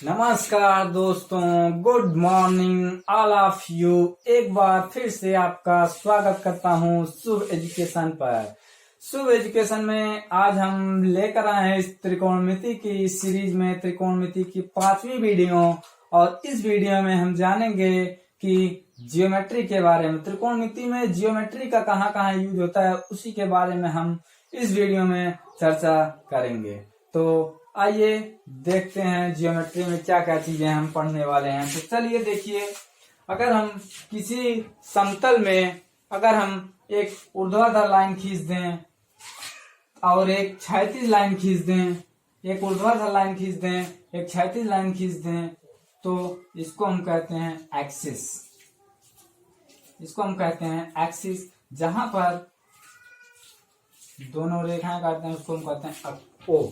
नमस्कार दोस्तों, good morning all of you. एक बार फिर से आपका स्वागत करता हूं शुभ एजुकेशन पर। शुभ एजुकेशन में आज हम लेकर आए हैं इस त्रिकोणमिति की सीरीज में त्रिकोणमिति की 5वीं वीडियो। और इस वीडियो में हम जानेंगे कि जियोमेट्री के बारे में, त्रिकोणमिति में जियोमेट्री का कहाँ कहाँ यूज होता है, उसी के बारे में हम इस वीडियो में चर्चा करेंगे। तो आइए देखते हैं जियोमेट्री में क्या क्या चीजें हम पढ़ने वाले हैं। तो चलिए देखिए, अगर हम किसी समतल में अगर हम एक ऊर्ध्वाधर लाइन खींच दें और एक क्षैतिज लाइन खींच दें, एक ऊर्ध्वाधर लाइन खींच दें, एक क्षैतिज लाइन खींच दें, तो इसको हम कहते हैं एक्सिस। इसको हम कहते हैं एक्सिस। जहां पर दोनों रेखाएं काटते हैं उसको हम कहते हैं ओ।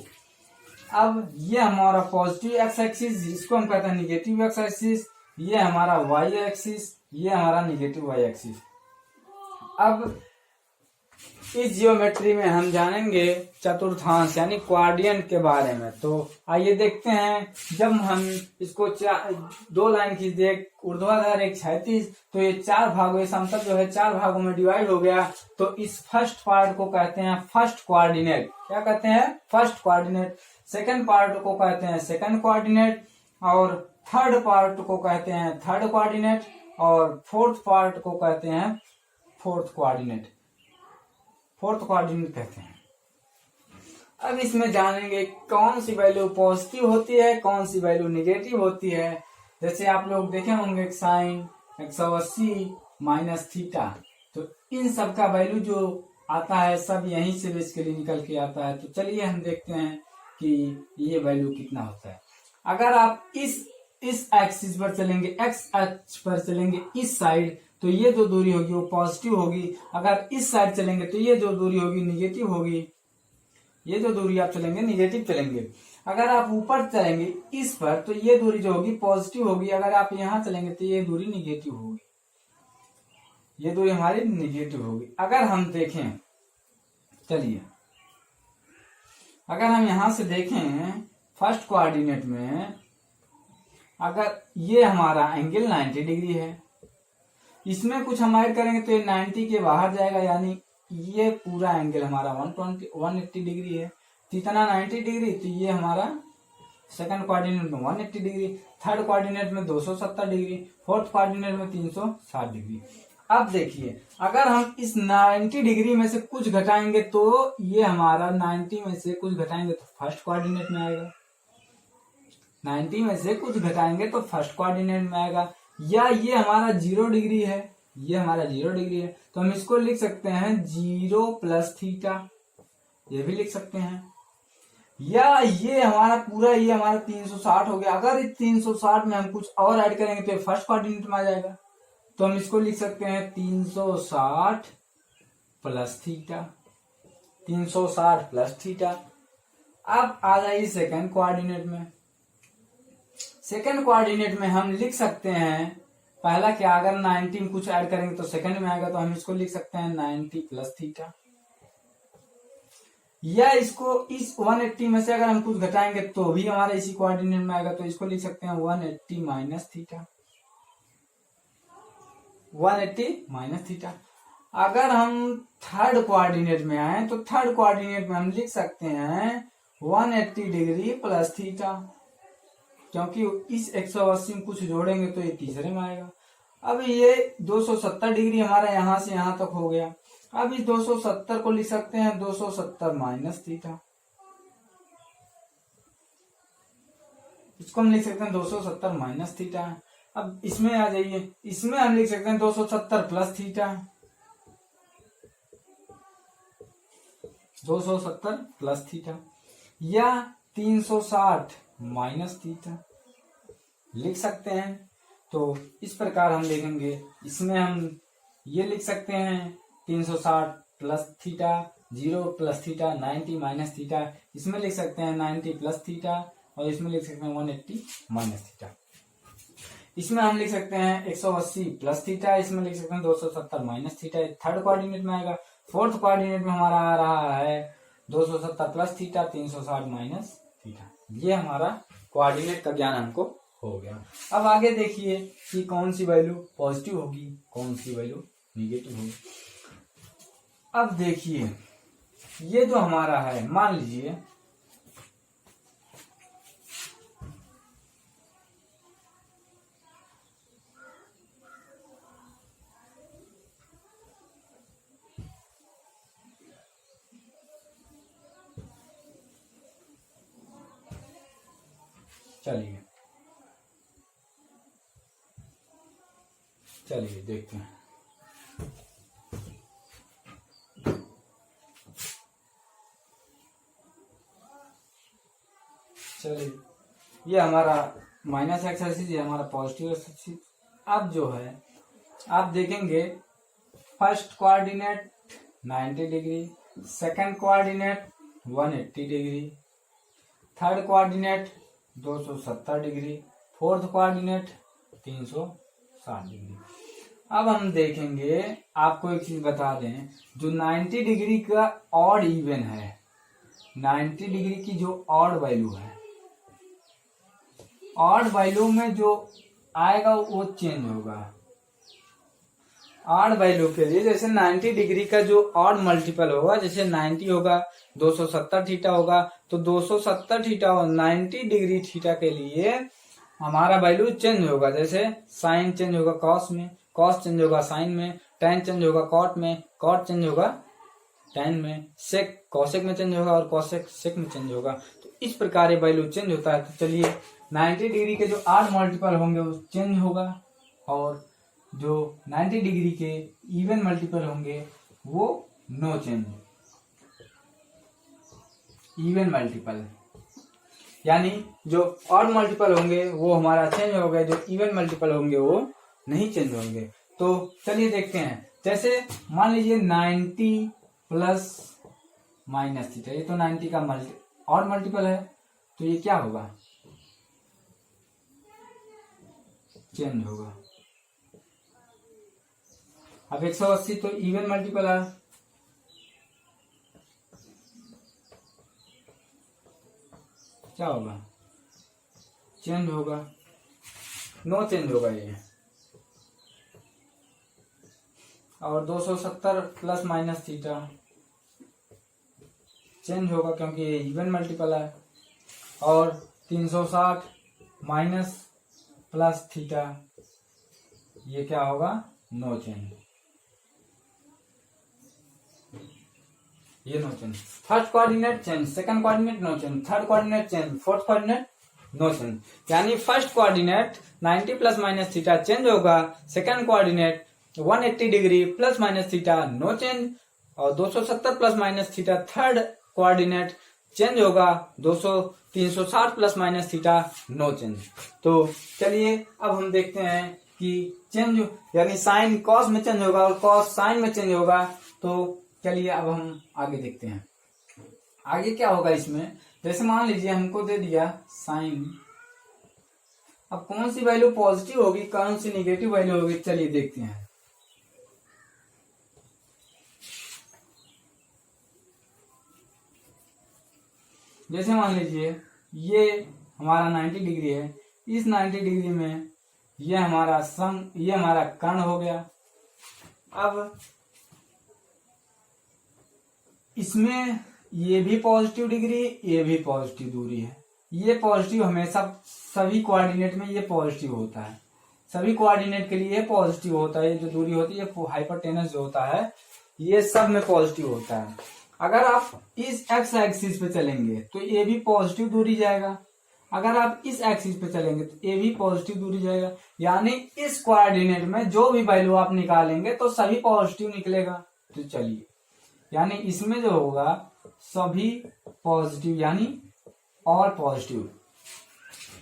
अब ये हमारा पॉजिटिव एक्स एक्सिस, इसको हम कहते हैं निगेटिव एक्स एक्सिस। ये हमारा वाई एक्सिस, ये हमारा निगेटिव वाई एक्सिस। अब इस जियोमेट्री में हम जानेंगे चतुर्थांश यानी क्वाड्रियंट के बारे में। तो आइए देखते हैं, जब हम इसको दो लाइन खींच दे, एक ऊर्ध्वाधर एक क्षैतिज, तो ये चार भागों, ये समतल जो है चार भागों में डिवाइड हो गया। तो इस फर्स्ट पार्ट को कहते हैं फर्स्ट कोऑर्डिनेट। क्या कहते हैं? First coordinate. सेकंड पार्ट को कहते हैं सेकंड कोऑर्डिनेट, और थर्ड पार्ट को कहते हैं थर्ड कोऑर्डिनेट, और फोर्थ पार्ट को कहते हैं फोर्थ कोऑर्डिनेट। फोर्थ कोऑर्डिनेट कहते हैं। अब इसमें जानेंगे कौन सी वैल्यू पॉजिटिव होती है, कौन सी वैल्यू निगेटिव होती है। जैसे आप लोग देखे होंगे साइन 180 माइनस थीटा, तो इन सब का वैल्यू जो आता है सब यहीं से बेसिकली निकल के आता है। तो चलिए हम देखते हैं कि ये वैल्यू कितना होता है। अगर आप इस एक्सिस पर चलेंगे, एक्स अक्ष पर चलेंगे इस साइड, तो ये जो दूरी होगी वो पॉजिटिव होगी। अगर इस साइड चलेंगे तो ये जो दूरी होगी निगेटिव होगी। ये जो दूरी आप चलेंगे निगेटिव चलेंगे। अगर आप ऊपर चलेंगे इस पर, तो ये दूरी जो होगी पॉजिटिव होगी। अगर आप यहाँ चलेंगे तो ये दूरी निगेटिव होगी। ये दूरी हमारी निगेटिव होगी। अगर हम देखें, चलिए अगर हम यहां से देखें फर्स्ट कोऑर्डिनेट में, अगर ये हमारा एंगल 90 डिग्री है, इसमें कुछ हम ऐड करेंगे तो ये 90 के बाहर जाएगा, यानी ये पूरा एंगल हमारा 180 डिग्री है। कितना 90 डिग्री, तो ये हमारा सेकंड कोऑर्डिनेट में 180 डिग्री, थर्ड कोऑर्डिनेट में 270 डिग्री, फोर्थ कोऑर्डिनेट में 360 डिग्री। अब देखिए, अगर हम इस 90 डिग्री में से कुछ घटाएंगे तो ये हमारा 90 में से कुछ घटाएंगे तो फर्स्ट कोऑर्डिनेट में आएगा। 90 में से कुछ घटाएंगे तो फर्स्ट कोऑर्डिनेट में आएगा। या ये हमारा 0 डिग्री है, ये हमारा 0 डिग्री है, तो हम इसको लिख सकते हैं 0 प्लस थीटा, ये भी लिख सकते हैं। या ये हमारा पूरा, ये हमारा 360 हो गया। अगर इस 360 में हम कुछ और ऐड करेंगे तो फर्स्ट कोऑर्डिनेट में आ जाएगा। तो हम इसको लिख सकते हैं 360 प्लस थीटा, 360 प्लस थीटा। अब आ जाइए सेकंड कोऑर्डिनेट में। सेकंड कोऑर्डिनेट में हम लिख सकते हैं, पहला क्या, अगर 90 में कुछ ऐड करेंगे तो सेकंड में आएगा, तो हम इसको लिख सकते हैं 90 प्लस थीटा। या इसको इस 180 में से अगर हम कुछ घटाएंगे तो भी हमारा इसी कोऑर्डिनेट में आएगा, तो इसको लिख सकते हैं 180 माइनस थीटा, 180 माइनस थीटा। अगर हम थर्ड कोऑर्डिनेट में आए तो थर्ड कोऑर्डिनेट में हम लिख सकते हैं 180 डिग्री प्लस थीटा, क्योंकि इस 180 में कुछ जोड़ेंगे तो ये तीसरे में आएगा। अब ये 270 डिग्री हमारा यहां से यहां तक हो गया। अब इस 270 को लिख सकते हैं 270 माइनस थीटा। इसको हम लिख सकते हैं 270 माइनस थीटा। अब इसमें आ जाइए, इसमें हम लिख सकते हैं 270 प्लस थीटा, 270 प्लस थीटा, या 360 माइनस थीटा लिख सकते हैं। तो इस प्रकार हम देखेंगे, इसमें हम ये लिख सकते हैं 360 plus theta, 0 plus theta, 90 minus theta. इसमें लिख सकते हैं 90 प्लस थीटा, और इसमें लिख सकते हैं 180 माइनस थीटा। इसमें हम लिख सकते हैं 180 प्लस थीटा, इसमें लिख सकते हैं 270 माइनस थीटा। थर्ड कोऑर्डिनेट में आएगा। फोर्थ कोऑर्डिनेट में हमारा आ रहा है 270 प्लस थीटा, 360 माइनस थीटा। ये हमारा कोऑर्डिनेट का ज्ञान हमको हो गया। अब आगे देखिए कि कौन सी वैल्यू पॉजिटिव होगी, कौन सी वैल्यू निगेटिव होगी। अब देखिए ये जो हमारा है, मान लीजिए चलिए देखते हैं। चलिए ये हमारा माइनस एक्स एक्सिस, ये हमारा पॉजिटिव एक्स एक्सिस। अब जो है आप देखेंगे first coordinate 90 degree, second coordinate 180 degree, third coordinate 270 degree, fourth coordinate 360 degree. अब हम देखेंगे, आपको एक चीज बता दें, जो 90 डिग्री का ऑड इवन है, 90 डिग्री की जो ऑड वैल्यू है, ऑड वैल्यू में जो आएगा वो चेंज होगा। ऑड वैल्यू के लिए जैसे 90 डिग्री का जो ऑड मल्टीपल होगा, जैसे 90 होगा 270 थीटा होगा, तो 270 थीटा और 90 डिग्री थीटा के लिए हमारा वैल्यू चेंज होगा। जैसे साइन चेंज होगा कॉस में, कॉस चेंज होगा साइन में, टेन चेंज होगा कॉट में, कॉट चेंज होगा टेन में, सेक कॉसेक में चेंज होगा और कॉसेक सेक में चेंज होगा। तो इस प्रकार ये वैल्यू चेंज होता है। तो चलिए 90 डिग्री के जो 8 मल्टीपल होंगे वो चेंज होगा, और जो 90 डिग्री के इवन मल्टीपल होंगे वो नो चेंज। इवन मल्टीपल यानी जो ऑड मल्टीपल होंगे वो हमारा चेंज हो गए, जो इवन मल्टीपल होंगे वो नहीं चेंज होंगे। तो चलिए देखते हैं। जैसे मान लीजिए 90 प्लस माइनस थीटा, ये तो 90 का ऑड मल्टीपल है, तो ये क्या होगा, चेंज होगा। अब 180 तो इवन मल्टीपल है, क्या होगा, चेंज होगा, नो चेंज होगा ये। और 270 प्लस माइनस थीटा चेंज होगा क्योंकि ये इवन मल्टीपल है। और 360 माइनस प्लस थीटा, ये क्या होगा, नो चेंज, ये no change. First coordinate change, second coordinate no change, third coordinate change, fourth coordinate no change. यानी first coordinate 90 plus minus theta change होगा, second coordinate 180 degree plus minus theta no change, और 270 plus minus theta third coordinate change होगा, 360 plus minus theta no change. तो चलिए अब हम देखते हैं कि चेंज यानी साइन कॉस में चेंज होगा और कॉस साइन में चेंज होगा। तो चलिए अब हम आगे देखते हैं आगे क्या होगा इसमें। जैसे मान लीजिए हमको दे दिया साइन, अब कौन सी वैल्यू पॉजिटिव होगी, कौन सी निगेटिव वैल्यू होगी, चलिए देखते हैं। जैसे मान लीजिए ये हमारा 90 डिग्री है, इस 90 डिग्री में ये हमारा ये हमारा कर्ण हो गया। अब इसमें ये भी पॉजिटिव डिग्री, ये भी पॉजिटिव दूरी है। ये पॉजिटिव हमेशा सभी कोऑर्डिनेट में ये पॉजिटिव होता है, सभी कोऑर्डिनेट के लिए पॉजिटिव होता है। ये जो दूरी होती है हाइपोटेनस जो होता है ये सब में पॉजिटिव होता है। अगर आप इस एक्स एक्सिस पे चलेंगे तो ये भी पॉजिटिव दूरी जाएगा, अगर आप इस एक्सिस पे चलेंगे तो ये भी पॉजिटिव दूरी जाएगा। यानी इस कोऑर्डिनेट में जो भी वैल्यू आप निकालेंगे तो सभी पॉजिटिव निकलेगा। तो चलिए यानी इसमें जो होगा सभी पॉजिटिव यानी ऑल पॉजिटिव,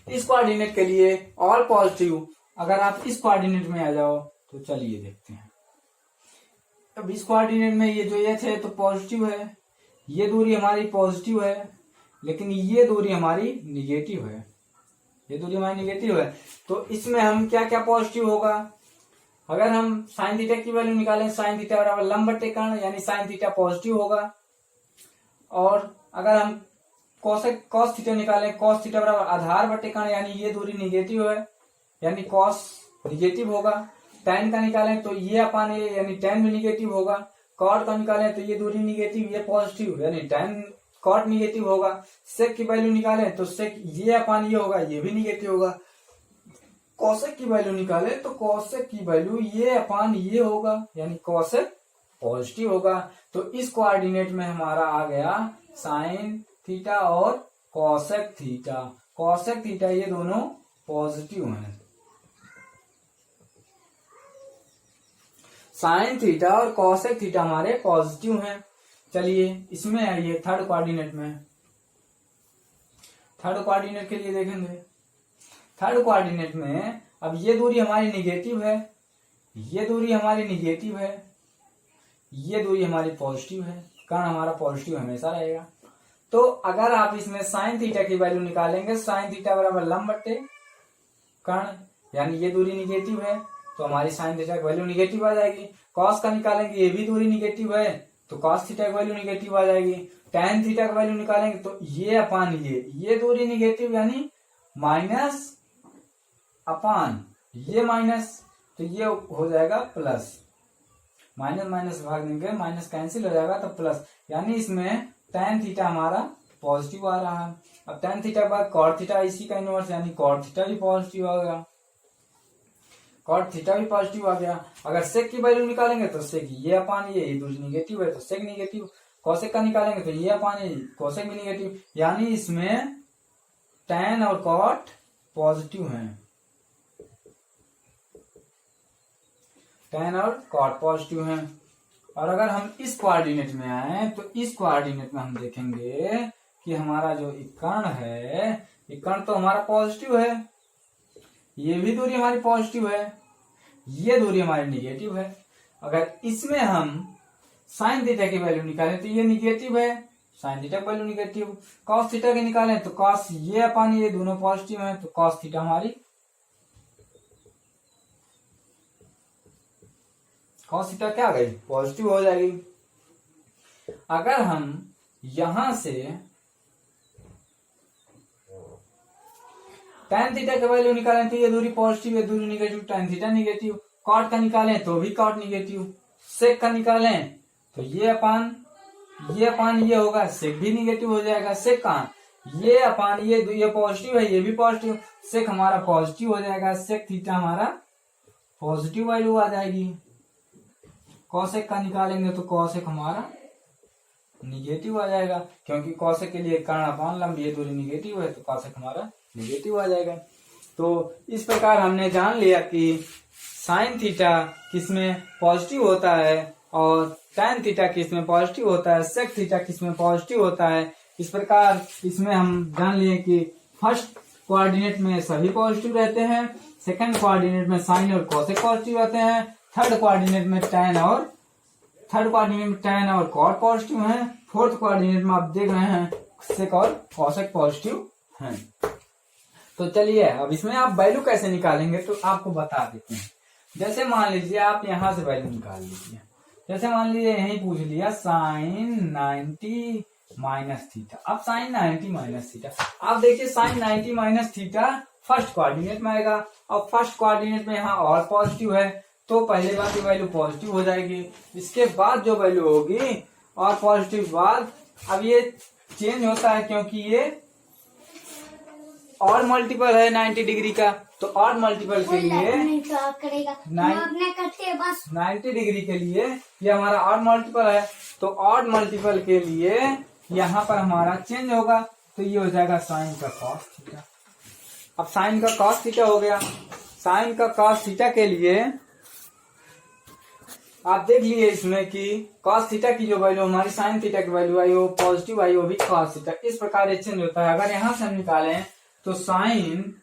इस कोऑर्डिनेट के लिए ऑल पॉजिटिव। अगर आप इस कोऑर्डिनेट में आ जाओ तो चलिए देखते हैं। अब इस कोऑर्डिनेट में ये जो एच है तो पॉजिटिव है, ये दूरी हमारी पॉजिटिव है, लेकिन ये दूरी हमारी निगेटिव है, ये दूरी हमारी निगेटिव है। तो इसमें हम क्या क्या पॉजिटिव होगा, अगर हम साइन थीटा की वैल्यू निकालें, साइन थीटा बराबर लंब बटे कर्ण यानी साइन थीटा पॉजिटिव होगा। और अगर हम कॉस थीटा निकालें, कॉस थीटा बराबर आधार बटे कर्ण, यानी ये दूरी निगेटिव है, यानी कॉस निगेटिव होगा। tan का निकालें तो ये अपान ये, यानी tan भी निगेटिव होगा। कॉट का निकालें तो ये दूरी निगेटिव, ये पॉजिटिव, यानी tan कॉट निगेटिव होगा। सेक की वैल्यू निकालें तो सेक ये अपान ये होगा, ये भी निगेटिव होगा। कॉसेक की वैल्यू निकाले तो कॉसेक की वैल्यू ये अपान ये होगा, यानी कॉसेक पॉजिटिव होगा। तो इस कोऑर्डिनेट में हमारा आ गया साइन थीटा और कॉसेक थीटा। कॉसेक थीटा ये दोनों पॉजिटिव हैं। साइन थीटा और कॉसेक थीटा हमारे पॉजिटिव हैं। चलिए इसमें आइए थर्ड कोऑर्डिनेट में। थर्ड कोऑर्डिनेट के लिए देखेंगे। थर्ड कोऑर्डिनेट में अब ये दूरी हमारी निगेटिव है, ये दूरी हमारी निगेटिव है, ये दूरी हमारी पॉजिटिव है, कर्ण हमारा पॉजिटिव हमेशा रहेगा। तो अगर आप इसमें साइन थीटा की वैल्यू निकालेंगे, साइन थीटा बराबर लंब बटे कर्ण, यानी ये दूरी निगेटिव है तो हमारी साइन थीटा की वैल्यू निगेटिव आ जाएगी। कॉस का निकालेंगे, ये भी दूरी निगेटिव है तो कॉस थीटा की वैल्यू निगेटिव आ जाएगी। tan थीटा की वैल्यू निकालेंगे तो ये अपान ये दूरी निगेटिव, यानी माइनस अपान ये माइनस, तो ये हो जाएगा प्लस। माइनस माइनस भाग देंगे, माइनस कैंसिल हो जाएगा तो प्लस, यानी इसमें tan थीटा हमारा पॉजिटिव आ रहा है। अब tan थीटा के बाद cot थीटा इसी का इनवर्स, यानी cot थीटा भी पॉजिटिव आ गया, cot थीटा भी पॉजिटिव आ गया। अगर सेक की वैल्यू निकालेंगे तो सेक ये अपान ये दूरी निगेटिव है तो सेक निगेटिव। कॉसेक का निकालेंगे तो ये अपान ये, कॉसेक भी निगेटिव, यानी इसमें tan और cot पॉजिटिव हैं। tan और cot पॉजिटिव हैं। और अगर हम इस कोऑर्डिनेट में आए तो इस कोऑर्डिनेट में हम देखेंगे कि हमारा जो कर्ण है, ये कर्ण तो हमारा पॉजिटिव है, ये भी दूरी हमारी पॉजिटिव है, ये दूरी हमारी निगेटिव है। अगर इसमें हम साइन थीटा की वैल्यू निकालें तो ये निगेटिव है, साइन थीटा की वैल्यू निगेटिव। कॉस थीटा की निकालें तो कॉस ये अपान ये दोनों पॉजिटिव हैं तो कॉस थीटा हमारी कॉस थीटा क्या गई पॉजिटिव हो जाएगी। अगर हम यहां से tan थीटा की वैल्यू निकालें तो ये दूरी पॉजिटिव है, दूरी negative, tan theta negative. Cot का निकालें तो भी कॉट निगेटिव। सेक का निकालें तो ये अपान ये होगा, सेक भी निगेटिव हो जाएगा। सेक का ये अपान ये पॉजिटिव है, ये भी पॉजिटिव, सेक हमारा पॉजिटिव हो जाएगा, सेक थीटा हमारा पॉजिटिव वैल्यू आ जाएगी। कॉसेक का निकालेंगे तो कॉसेक हमारा निगेटिव आ जाएगा, क्योंकि कॉसेक के लिए कर्ण अपान लंब ये दूरी निगेटिव है तो कॉसेक हमारा निगेटिव आ जाएगा। तो इस प्रकार हमने जान लिया कि साइन थीटा किसमें पॉजिटिव होता है और tan थीटा किसमें पॉजिटिव होता है, सेक थीटा किसमें पॉजिटिव होता है। इस प्रकार इसमें हम जान लिए कि फर्स्ट कोऑर्डिनेट में सभी पॉजिटिव रहते हैं, सेकंड कोऑर्डिनेट में साइन और कॉसेक पॉजिटिव रहते हैं, थर्ड कोऑर्डिनेट में tan और cot पॉजिटिव हैं, फोर्थ कोऑर्डिनेट में आप देख रहे हैं सेक और कॉसेक पॉजिटिव हैं। तो चलिए अब इसमें आप वैल्यू कैसे निकालेंगे तो आपको बता देते हैं। जैसे मान लीजिए आप यहां से वैल्यू निकाल लीजिए, जैसे मान लीजिए यहीं पूछ लिया साइन 90 माइनस थीटा। अब साइन 90 माइनस थीटा, आप देखिए sine 90 minus theta first coordinate में आएगा और फर्स्ट कोऑर्डिनेट में यहाँ और पॉजिटिव है तो पहले बार की वैल्यू पॉजिटिव हो जाएगी। इसके बाद जो वैल्यू होगी और पॉजिटिव बाद, अब ये चेंज होता है क्योंकि ये और मल्टीपल है 90 डिग्री का, तो और मल्टीपल के लिए 90 डिग्री के लिए ये हमारा और मल्टीपल है, तो और मल्टीपल के लिए यहाँ पर हमारा चेंज होगा तो ये हो जाएगा साइन का कॉस थीटा। अब साइन का कॉस थीटा हो गया। साइन का कॉस थीटा के लिए आप देख लिए इसमें कि कॉस थीटा की जो वैल्यू हमारी साइन थीटा की वैल्यू आई वो पॉजिटिव आई, वो भी कॉस थीटा। इस प्रकार चेंज होता है। अगर यहां से हम निकालें तो sine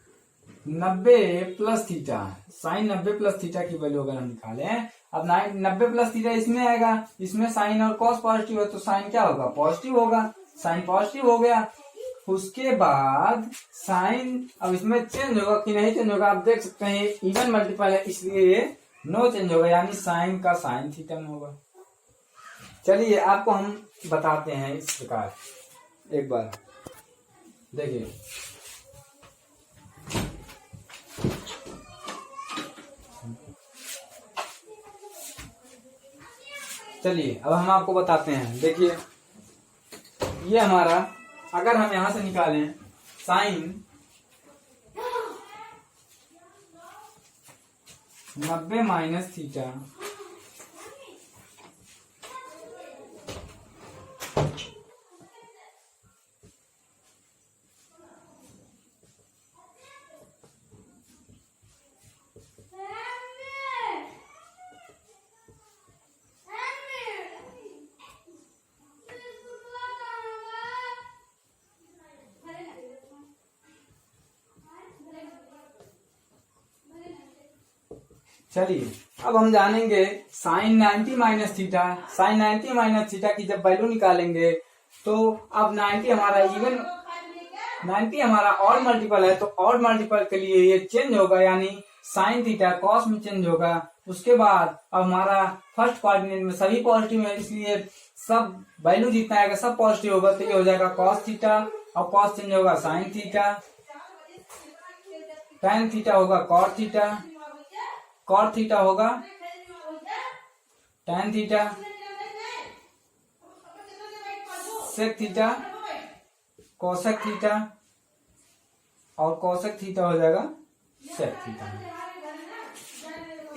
90 plus theta, sine 90 plus theta की वैल्यू अगर हम निकालें, अब 90 प्लस थीटा इसमें आएगा, इसमें साइन और कॉस पॉजिटिव है तो साइन क्या होगा पॉजिटिव होगा, साइन पॉजिटिव हो गया। उसके बाद साइन अब इसमें चेंज होगा कि नहीं चेंज होगा, आप देख सकते हैं इवन मल्टीपल है इसलिए ये नो चेंज होगा, यानी साइन का साइन थीटा में होगा। चलिए आपको हम बताते हैं इस प्रकार एक बार। देखिए चलिए अब हम आपको बताते हैं। देखिए ये हमारा, अगर हम यहां से निकालें साइन 90 माइनस थीटा चलिए अब हम जानेंगे sine 90 minus theta. Sine 90 minus theta की जब वैल्यू निकालेंगे तो अब 90 हमारा इवन 90 हमारा ऑड मल्टीपल है, तो ऑड मल्टीपल के लिए ये चेंज होगा, यानी साइन थीटा कॉस में चेंज होगा। उसके बाद अब हमारा फर्स्ट कोऑर्डिनेट में सभी पॉजिटिव है, इसलिए सब वैल्यू जितना आएगा सब पॉजिटिव होगा, तो ये हो जाएगा कॉस थीटा, और कॉस चेंज होगा साइन थीटा, टेन थीटा होगा कॉट थीटा, कॉट थीटा होगा tan theta, sec theta cosec theta, और कोसेक थीटा हो जाएगा सेक थीटा।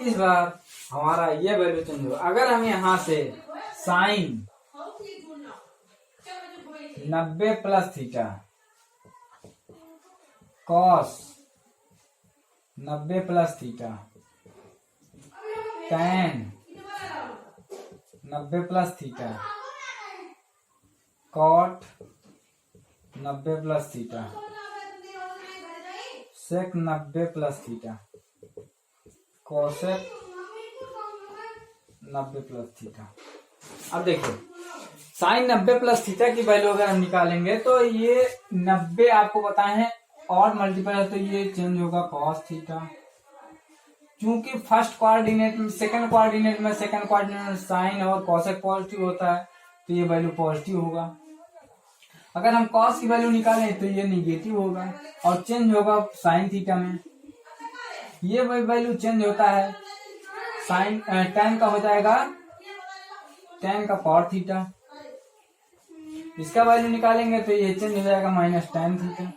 इस बार हमारा ये वैल्यू चेंज होगा। अगर हम यहां से sine 90 plus theta cos 90 plus theta tan 90 plus theta cot 90 plus theta sec 90 plus theta cosec 90 plus theta. अब देखिए साइन 90 प्लस थीटा की वैल्यू अगर हम निकालेंगे तो ये 90 आपको बताए हैं और मल्टीपल है, तो ये चेंज होगा कॉस थीटा। क्योंकि फर्स्ट कोऑर्डिनेट में सेकंड कोऑर्डिनेट में साइन और कोसेक पॉजिटिव होता है, तो ये वैल्यू पॉजिटिव होगा। अगर हम कॉस की वैल्यू निकालें तो ये निगेटिव होगा और चेंज होगा साइन थीटा में। ये वैल्यू चेंज होता है साइन टेन का हो जाएगा टेन का कॉट थीटा। इसका वैल्यू निकालेंगे तो ये चेंज हो जाएगा माइनस टेन थीटा।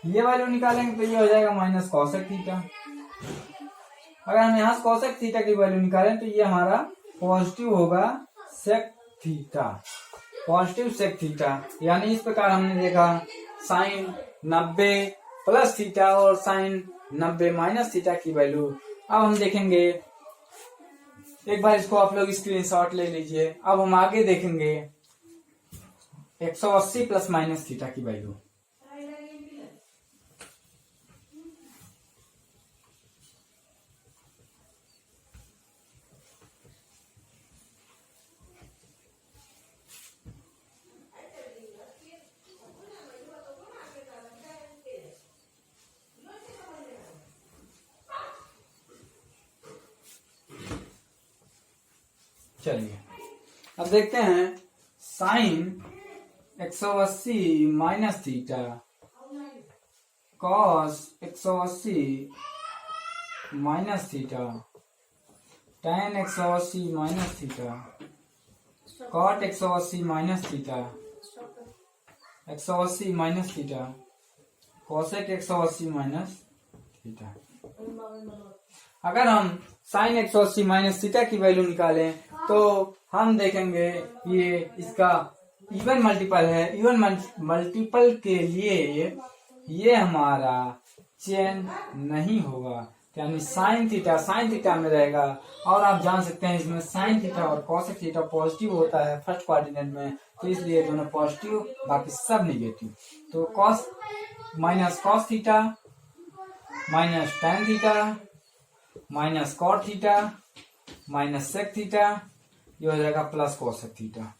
ये वैल्यू निकालेंगे तो ये हो जाएगा माइनस कॉसेक थीटा। अगर हम यहाँ कॉसेक थीटा की वैल्यू निकालें तो ये हमारा पॉजिटिव होगा sec theta, positive sec theta. यानी इस प्रकार हमने देखा साइन 90 प्लस थीटा और साइन 90 माइनस थीटा की वैल्यू। अब हम देखेंगे, एक बार इसको आप लोग स्क्रीनशॉट ले लीजिए। अब हम आगे देखेंगे 180 प्लस माइनस थीटा की वैल्यू। चलिए अब देखते हैं sine 180 minus theta cos 180 minus theta tan 180 minus theta cot 180 minus theta 180 minus theta cosec 180 minus theta. अगर हम साइन 180 माइनस थीटा की वैल्यू निकालें तो हम देखेंगे ये इसका इवन मल्टीपल है। इवन मल्टीपल के लिए ये हमारा चेन नहीं होगा, यानी साइन थीटा में रहेगा। और आप जान सकते हैं इसमें साइन थीटा और कॉसेक थीटा पॉजिटिव होता है फर्स्ट कोऑर्डिनेट में, तो इसलिए दोनों पॉजिटिव बाकी सब निगेटिव। तो cos minus cos theta minus tan theta minus cot theta minus sec theta, ये हो जाएगा प्लस कोसेक थीटा।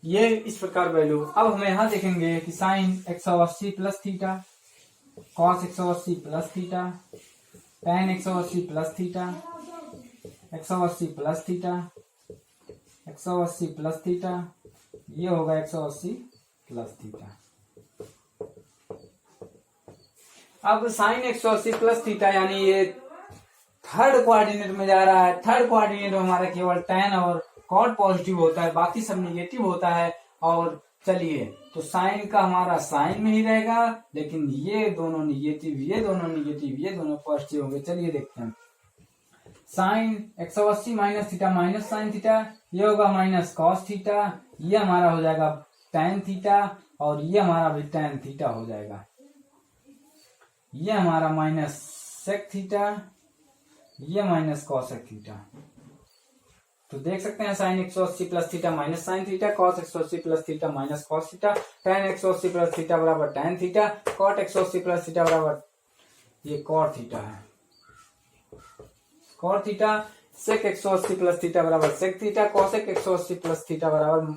ये इस प्रकार वैल्यू। अब हम यहाँ देखेंगे कि sine 180 plus theta cos 180 plus theta tan 180 plus theta 180 plus theta 180 plus theta, ये होगा 180 प्लस थीटा। अब साइन 180 प्लस थीटा यानी ये थर्ड कोऑर्डिनेट में जा रहा है। थर्ड कोऑर्डिनेट में हमारा केवल tan और cot पॉजिटिव होता है, बाकी सब निगेटिव होता है। और चलिए तो साइन का हमारा साइन में ही रहेगा, लेकिन ये दोनों निगेटिव, ये दोनों निगेटिव, ये दोनों पॉजिटिव होंगे। चलिए देखते हैं। Sine 180 minus theta minus sine theta, ये होगा माइनस कॉस थीटा, ये हमारा हो जाएगा tan थीटा, और ये हमारा भी tan थीटा हो जाएगा। ये हमारा माइनस सेक थीटा, ये माइनस कॉसेक थीटा। तो देख सकते हैं sine 180 plus theta minus sine theta, cos 180 plus theta minus cos theta, tan 180 plus theta बराबर tan theta, cot 180 plus theta बराबर ये कॉट थीटा है, cot theta, sec 180 plus theta बराबर sec theta, cosec 180 plus theta बराबर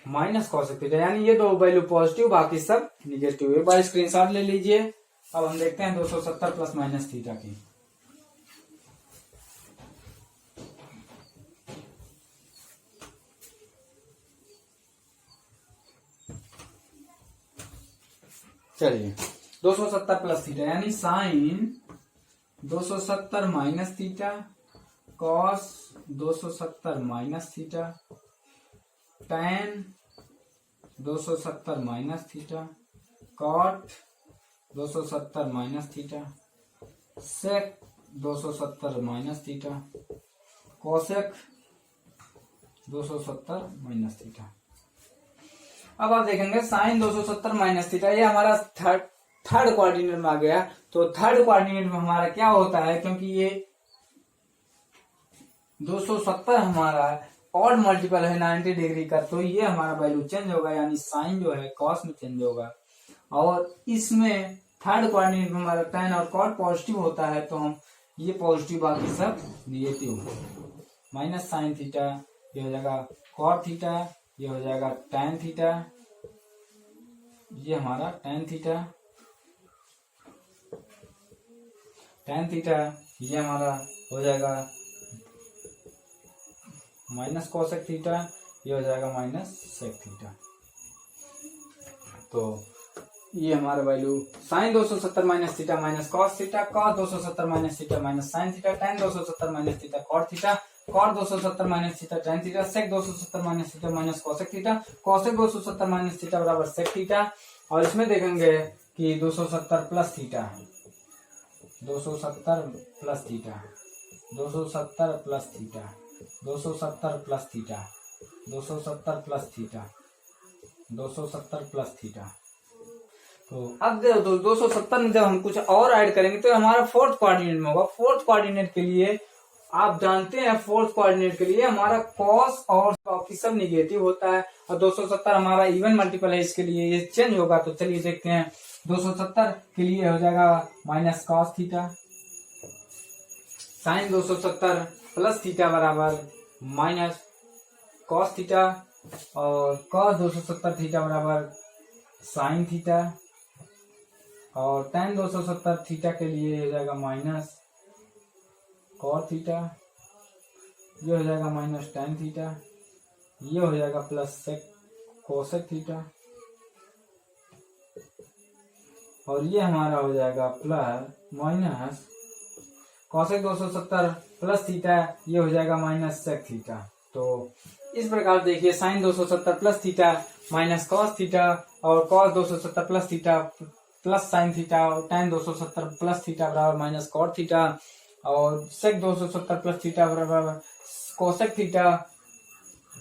minus cosec theta. यानी ये दो value positive, बाकी सब निगेटिव। एक बार स्क्रीनशॉट ले लीजिए। अब हम देखते हैं 270 प्लस माइनस थीटा की। चलिए 270 प्लस थीटा यानी sine 270 minus theta, cos 270 minus theta, tan 270 minus theta, cot 270 minus theta, sec 270 minus theta, cosec 270 minus theta. अब आप देखेंगे साइन 270 माइनस थीटा, ये हमारा थर्ड कोऑर्डिनेट में आ गया। तो थर्ड कोऑर्डिनेट में हमारा क्या होता है, क्योंकि ये 270 हमारा ऑड मल्टीपल है 90 डिग्री का, तो ये हमारा वैल्यू चेंज होगा, यानी साइन जो है कॉस में चेंज होगा। और इसमें थर्ड कोऑर्डिनेट में हमारा tan और cot पॉजिटिव होता है, तो हम ये पॉजिटिव बाकी सब निगेटिव। माइनस साइन थीटा, ये हो जाएगा cot थीटा, ये हो जाएगा tan थीटा, ये हमारा tan थीटा, tan थीटा, ये हमारा हो जाएगा माइनस कोसेक थीटा, ये हो जाएगा माइनस सेक थीटा। तो ये हमारा value sine 270 minus theta minus cos theta, cos 270 minus theta minus sine theta, tan 270 minus theta cot theta, cot 270 minus theta tan theta, sec 270 minus theta minus cosec theta, cosec 270 minus theta बराबर sec theta. और इसमें देखेंगे कि 270 plus theta, 270 plus theta, 270 plus theta, 270 plus theta, 270 plus theta, 270 plus theta. तो अब 270 में जब हम कुछ और ऐड करेंगे तो हमारा फोर्थ कोऑर्डिनेट में होगा। फोर्थ कोऑर्डिनेट के लिए आप जानते हैं, फोर्थ कोऑर्डिनेट के लिए हमारा कॉस और बाकी सब निगेटिव होता है, और 270 हमारा इवन मल्टीपल है, इसके लिए ये चेंज होगा। तो चलिए देखते हैं, 270 के लिए हो जाएगा minus cos theta, sine 270 plus theta बराबर माइनस कॉस थीटा, और कॉस 270 थीटा बराबर साइन थीटा, और tan 270 थीटा के लिए हो जाएगा माइनस कॉट थीटा, ये हो जाएगा माइनस tan थीटा, ये हो जाएगा प्लस सेक कोसेक थीटा, और ये हमारा हो जाएगा plus minus cosec 270 plus theta, ये हो जाएगा माइनस सेक थीटा। तो इस प्रकार देखिए sine 270 plus theta minus cos theta, और cos 270 plus theta plus sine theta, और tan 270 प्लस थीटा बराबर माइनस कॉट थीटा, और सेक 270 प्लस थीटा बराबर कोसेक थीटा,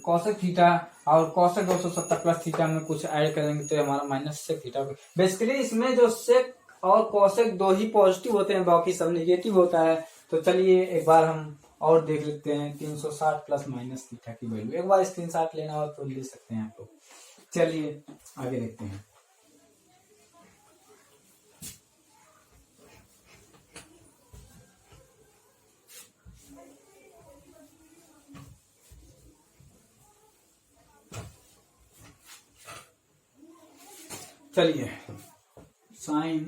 कोसेक थीटा, और कोसेक 270 प्लस थीटा में कुछ ऐड करेंगे तो हमारा माइनस सेक थीटा। बेसिकली इसमें जो सेक और कोसेक दो ही पॉजिटिव होते हैं, बाकी सब निगेटिव होता है। तो चलिए एक बार हम और देख लेते हैं 360 प्लस माइनस थीटा की वैल्यू। एक बार स्क्रीनशॉट लेना हो तो ले सकते हैं आप लोग। चलिए आगे देखते हैं। चलिए sine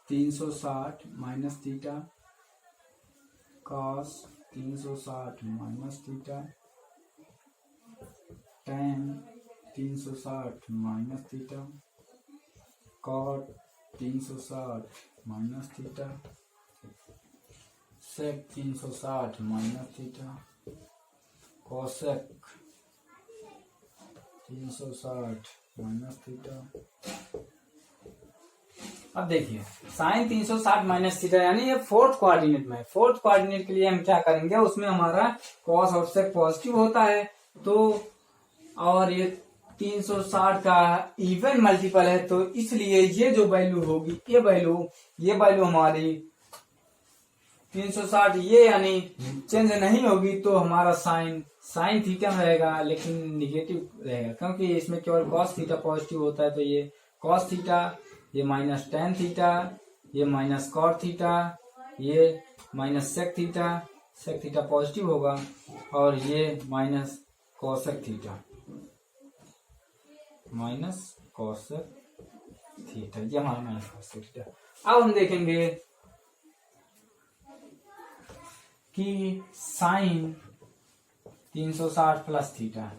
360 minus theta, cos 360 minus theta, tan 360 minus theta, cot 360 minus theta, sec 360 minus theta, cosec 360 minus theta. अब देखिए साइन 360 माइनस थीटा यानी ये फोर्थ कोऑर्डिनेट में। फोर्थ कोऑर्डिनेट के लिए हम क्या करेंगे, उसमें हमारा कॉस और सेक पॉजिटिव होता है, तो और ये 360 का इवन मल्टीपल है, तो इसलिए ये जो वैल्यू होगी, ये वैल्यू हमारी 360 ये यानी चेंज नहीं होगी, तो हमारा साइन थीटा में रहेगा, लेकिन निगेटिव रहेगा क्योंकि इसमें केवल कॉस थीटा पॉजिटिव होता है। तो ये कॉस थीटा, ये माइनस टेन थीटा, ये माइनस कॉट थीटा, ये माइनस सेक थीटा पॉजिटिव होगा, और ये minus cosec theta, minus cosec theta, ये हमारा माइनस कोसेक थीटा। अब हम देखेंगे कि साइन 360 प्लस थीटा,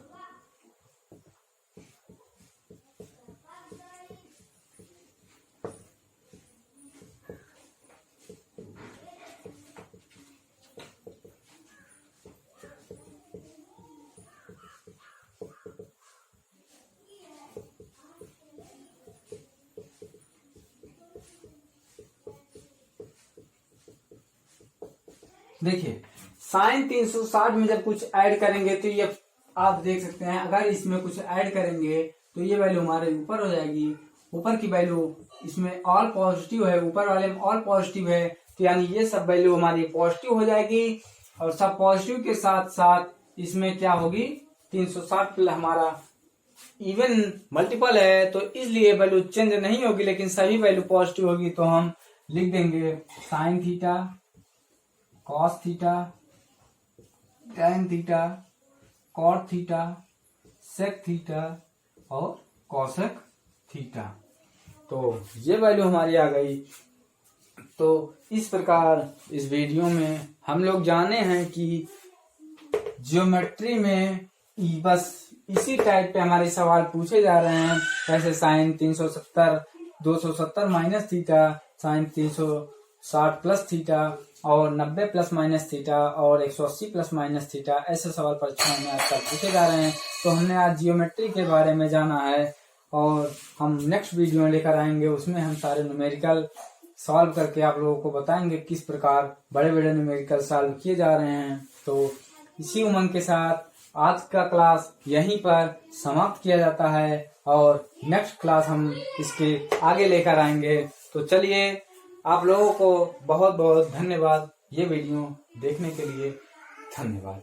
देखिए साइन 360 में जब कुछ ऐड करेंगे तो ये आप देख सकते हैं, अगर इसमें कुछ ऐड करेंगे तो ये वैल्यू हमारे ऊपर हो जाएगी। ऊपर की वैल्यू इसमें ऑल पॉजिटिव है, ऊपर वाले में ऑल पॉजिटिव है, तो यानी ये सब वैल्यू हमारी पॉजिटिव हो जाएगी, और सब पॉजिटिव के साथ साथ इसमें क्या होगी, 360 हमारा इवन मल्टीपल है, तो इसलिए वैल्यू चेंज नहीं होगी, लेकिन सभी वैल्यू पॉजिटिव होगी। तो हम लिख देंगे sine theta, cos theta, tan theta, cot theta, sec theta और कोसेक थीटा। तो ये वैल्यू हमारी आ गई। तो इस प्रकार इस वीडियो में हम लोग जाने हैं कि ज्योमेट्री में बस इसी टाइप पे हमारे सवाल पूछे जा रहे हैं, जैसे sine 370 270 minus theta, sine 360 plus theta, और 90 प्लस माइनस थीटा, और 180 प्लस माइनस थीटा। ऐसे सवाल परीक्षा में आजकल पूछे जा रहे हैं। तो हमने आज जियोमेट्री के बारे में जाना है, और हम नेक्स्ट वीडियो लेकर आएंगे, उसमें हम सारे न्यूमेरिकल सॉल्व करके आप लोगों को बताएंगे किस प्रकार बड़े बड़े न्यूमेरिकल सॉल्व किए जा रहे हैं। तो इसी उमंग के साथ आज का क्लास यहीं पर समाप्त किया जाता है, और नेक्स्ट क्लास हम इसके आगे लेकर आएंगे। तो चलिए, आप लोगों को बहुत बहुत धन्यवाद ये वीडियो देखने के लिए। धन्यवाद।